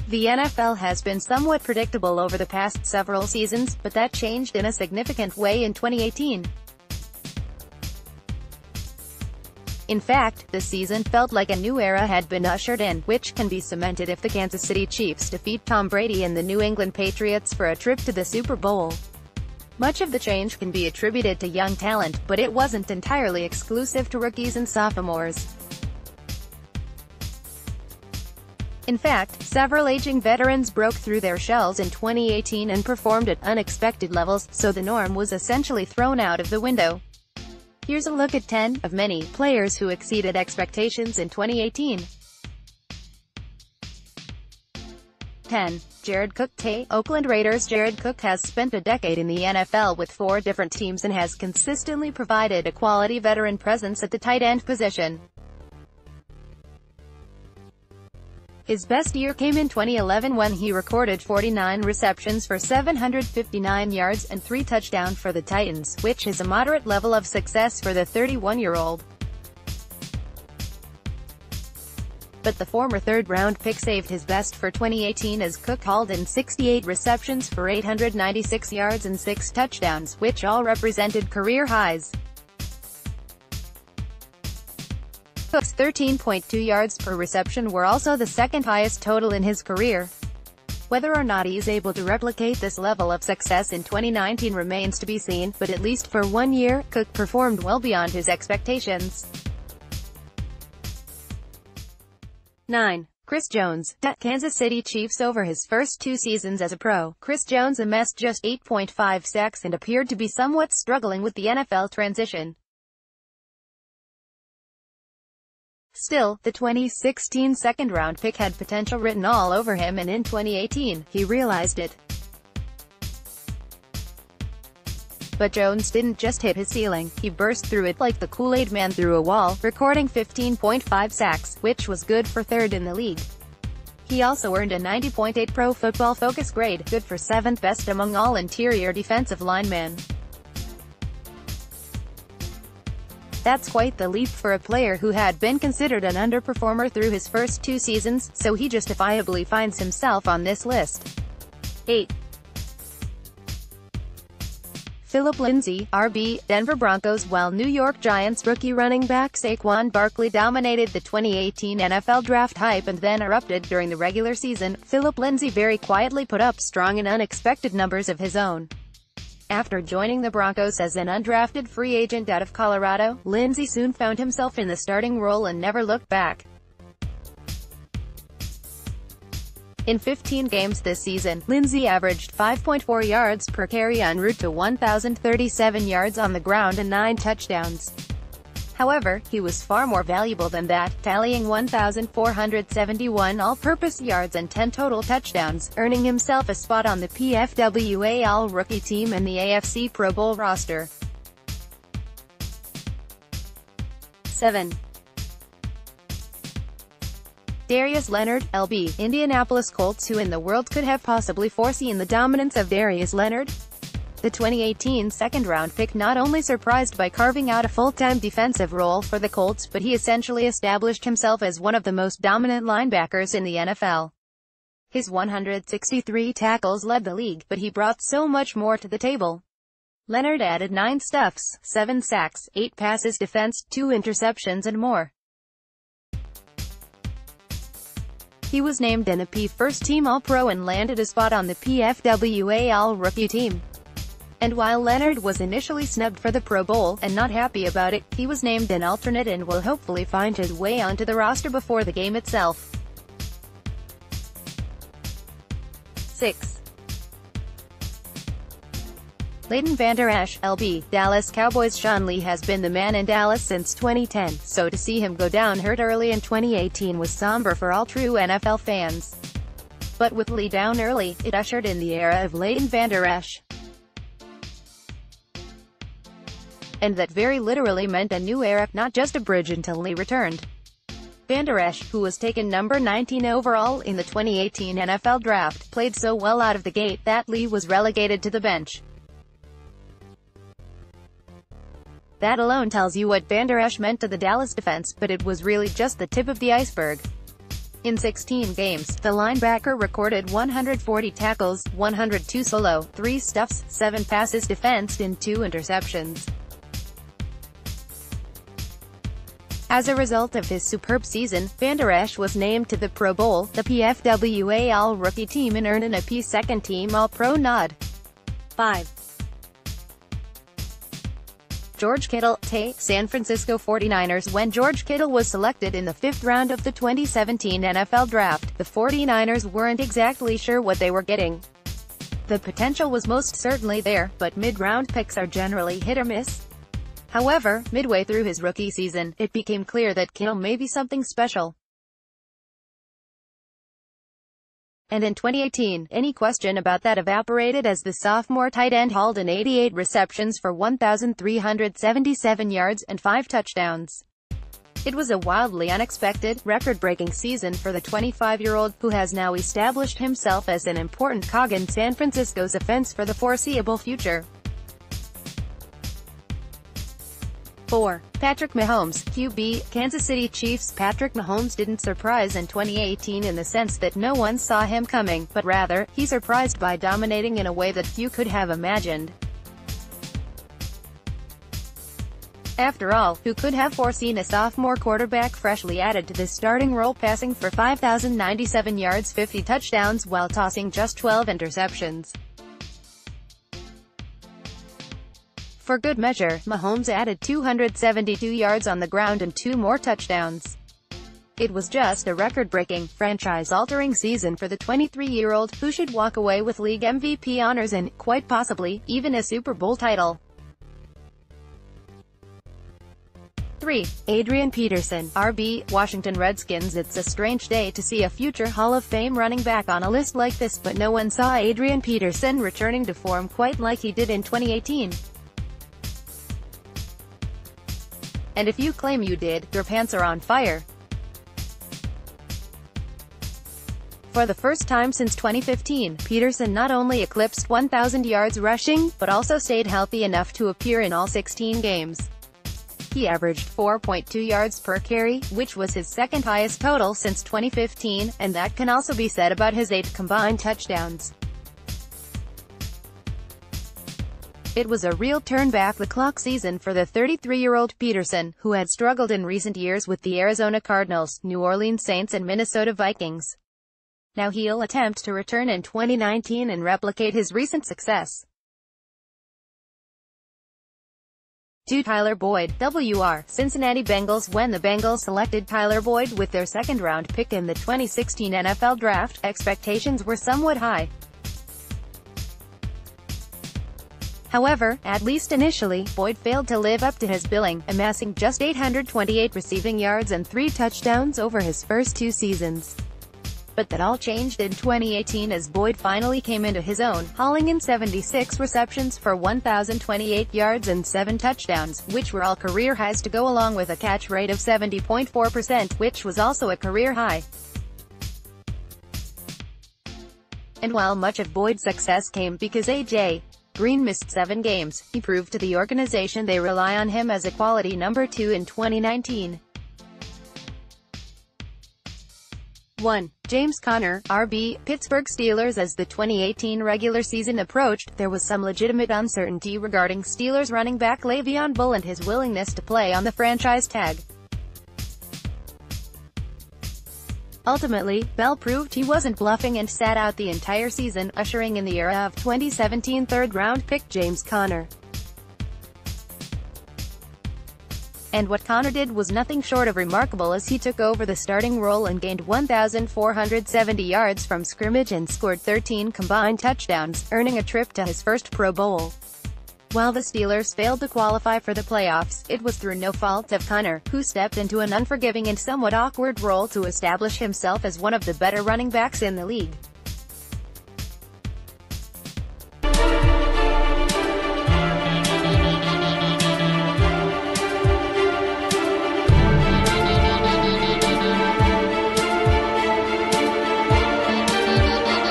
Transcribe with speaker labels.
Speaker 1: The NFL has been somewhat predictable over the past several seasons, but that changed in a significant way in 2018. In fact, the season felt like a new era had been ushered in, which can be cemented if the Kansas City Chiefs defeat Tom Brady and the New England Patriots for a trip to the Super Bowl. Much of the change can be attributed to young talent, but it wasn't entirely exclusive to rookies and sophomores. In fact, several aging veterans broke through their shells in 2018 and performed at unexpected levels, so the norm was essentially thrown out of the window. Here's a look at 10 of many players who exceeded expectations in 2018. 10. Jared Cook. Oakland Raiders. Jared Cook has spent a decade in the NFL with 4 different teams and has consistently provided a quality veteran presence at the tight end position. His best year came in 2011 when he recorded 49 receptions for 759 yards and 3 touchdowns for the Titans, which is a moderate level of success for the 31-year-old. But the former third-round pick saved his best for 2018 as Cook hauled in 68 receptions for 896 yards and 6 touchdowns, which all represented career highs. Cook's 13.2 yards per reception were also the second highest total in his career. Whether or not he's able to replicate this level of success in 2019 remains to be seen, but at least for 1 year, Cook performed well beyond his expectations. 9. Chris Jones. Kansas City Chiefs. Over his first 2 seasons as a pro, Chris Jones amassed just 8.5 sacks and appeared to be somewhat struggling with the NFL transition. Still, the 2016 second-round pick had potential written all over him, and in 2018, he realized it. But Jones didn't just hit his ceiling, he burst through it like the Kool-Aid man through a wall, recording 15.5 sacks, which was good for 3rd in the league. He also earned a 90.8 Pro Football Focus grade, good for 7th best among all interior defensive linemen. That's quite the leap for a player who had been considered an underperformer through his first 2 seasons, so he justifiably finds himself on this list. 8. Philip Lindsay, RB, Denver Broncos. While New York Giants rookie running back Saquon Barkley dominated the 2018 NFL draft hype and then erupted during the regular season, Philip Lindsay very quietly put up strong and unexpected numbers of his own. After joining the Broncos as an undrafted free agent out of Colorado, Lindsay soon found himself in the starting role and never looked back. In 15 games this season, Lindsay averaged 5.4 yards per carry en route to 1,037 yards on the ground and 9 touchdowns. However, he was far more valuable than that, tallying 1,471 all-purpose yards and 10 total touchdowns, earning himself a spot on the PFWA All-Rookie team and the AFC Pro Bowl roster. 7. Darius Leonard, LB. Indianapolis Colts. Who in the world could have possibly foreseen the dominance of Darius Leonard? The 2018 second-round pick not only surprised by carving out a full-time defensive role for the Colts, but he essentially established himself as one of the most dominant linebackers in the NFL. His 163 tackles led the league, but he brought so much more to the table. Leonard added 9 stuffs, 7 sacks, 8 passes defensed, 2 interceptions and more. He was named an AP First-Team All-Pro and landed a spot on the PFWA All-Rookie team. And while Leonard was initially snubbed for the Pro Bowl, and not happy about it, he was named an alternate and will hopefully find his way onto the roster before the game itself. 6. Leighton Vander Esch, LB. Dallas Cowboys. Sean Lee has been the man in Dallas since 2010, so to see him go down hurt early in 2018 was somber for all true NFL fans. But with Lee down early, it ushered in the era of Leighton Vander Esch. And that very literally meant a new era, not just a bridge until Lee returned. Vander Esch, who was taken number 19 overall in the 2018 NFL Draft, played so well out of the gate that Lee was relegated to the bench. That alone tells you what Vander Esch meant to the Dallas defense, but it was really just the tip of the iceberg. In 16 games, the linebacker recorded 140 tackles, 102 solo, 3 stuffs, 7 passes defensed and 2 interceptions. As a result of his superb season, Van Der Esch was named to the Pro Bowl, the PFWA All-Rookie Team and earned an AP Second Team All-Pro nod. 5. George Kittle, San Francisco 49ers. When George Kittle was selected in the 5th round of the 2017 NFL Draft, the 49ers weren't exactly sure what they were getting. The potential was most certainly there, but mid-round picks are generally hit or miss. However, midway through his rookie season, it became clear that Kittle may be something special. And in 2018, any question about that evaporated as the sophomore tight end hauled in 88 receptions for 1,377 yards and 5 touchdowns. It was a wildly unexpected, record-breaking season for the 25-year-old, who has now established himself as an important cog in San Francisco's offense for the foreseeable future. 4. Patrick Mahomes, QB, Kansas City Chiefs. Patrick Mahomes didn't surprise in 2018 in the sense that no one saw him coming, but rather, he surprised by dominating in a way that few could have imagined. After all, who could have foreseen a sophomore quarterback freshly added to the starting role passing for 5,097 yards, 50 touchdowns, while tossing just 12 interceptions? For good measure, Mahomes added 272 yards on the ground and 2 more touchdowns. It was just a record-breaking, franchise-altering season for the 23-year-old, who should walk away with league MVP honors and, quite possibly, even a Super Bowl title. 3. Adrian Peterson, RB, Washington Redskins. It's a strange day to see a future Hall of Fame running back on a list like this, but no one saw Adrian Peterson returning to form quite like he did in 2018. And if you claim you did, your pants are on fire. For the first time since 2015, Peterson not only eclipsed 1,000 yards rushing, but also stayed healthy enough to appear in all 16 games. He averaged 4.2 yards per carry, which was his second highest total since 2015, and that can also be said about his 8 combined touchdowns. It was a real turn-back-the-clock season for the 33-year-old Peterson, who had struggled in recent years with the Arizona Cardinals, New Orleans Saints and Minnesota Vikings. Now he'll attempt to return in 2019 and replicate his recent success. 2. Tyler Boyd, WR, Cincinnati Bengals. When the Bengals selected Tyler Boyd with their second-round pick in the 2016 NFL Draft, expectations were somewhat high. However, at least initially, Boyd failed to live up to his billing, amassing just 828 receiving yards and 3 touchdowns over his first 2 seasons. But that all changed in 2018 as Boyd finally came into his own, hauling in 76 receptions for 1,028 yards and 7 touchdowns, which were all career highs to go along with a catch rate of 70.4%, which was also a career high. And while much of Boyd's success came because A.J. Green missed 7 games, he proved to the organization they rely on him as a quality number 2 in 2019. 1. James Conner, RB, Pittsburgh Steelers. As the 2018 regular season approached, there was some legitimate uncertainty regarding Steelers running back Le'Veon Bell and his willingness to play on the franchise tag. Ultimately, Bell proved he wasn't bluffing and sat out the entire season, ushering in the era of 2017 third-round pick James Conner. And what Conner did was nothing short of remarkable as he took over the starting role and gained 1,470 yards from scrimmage and scored 13 combined touchdowns, earning a trip to his first Pro Bowl. While the Steelers failed to qualify for the playoffs, it was through no fault of Conner, who stepped into an unforgiving and somewhat awkward role to establish himself as one of the better running backs in the league.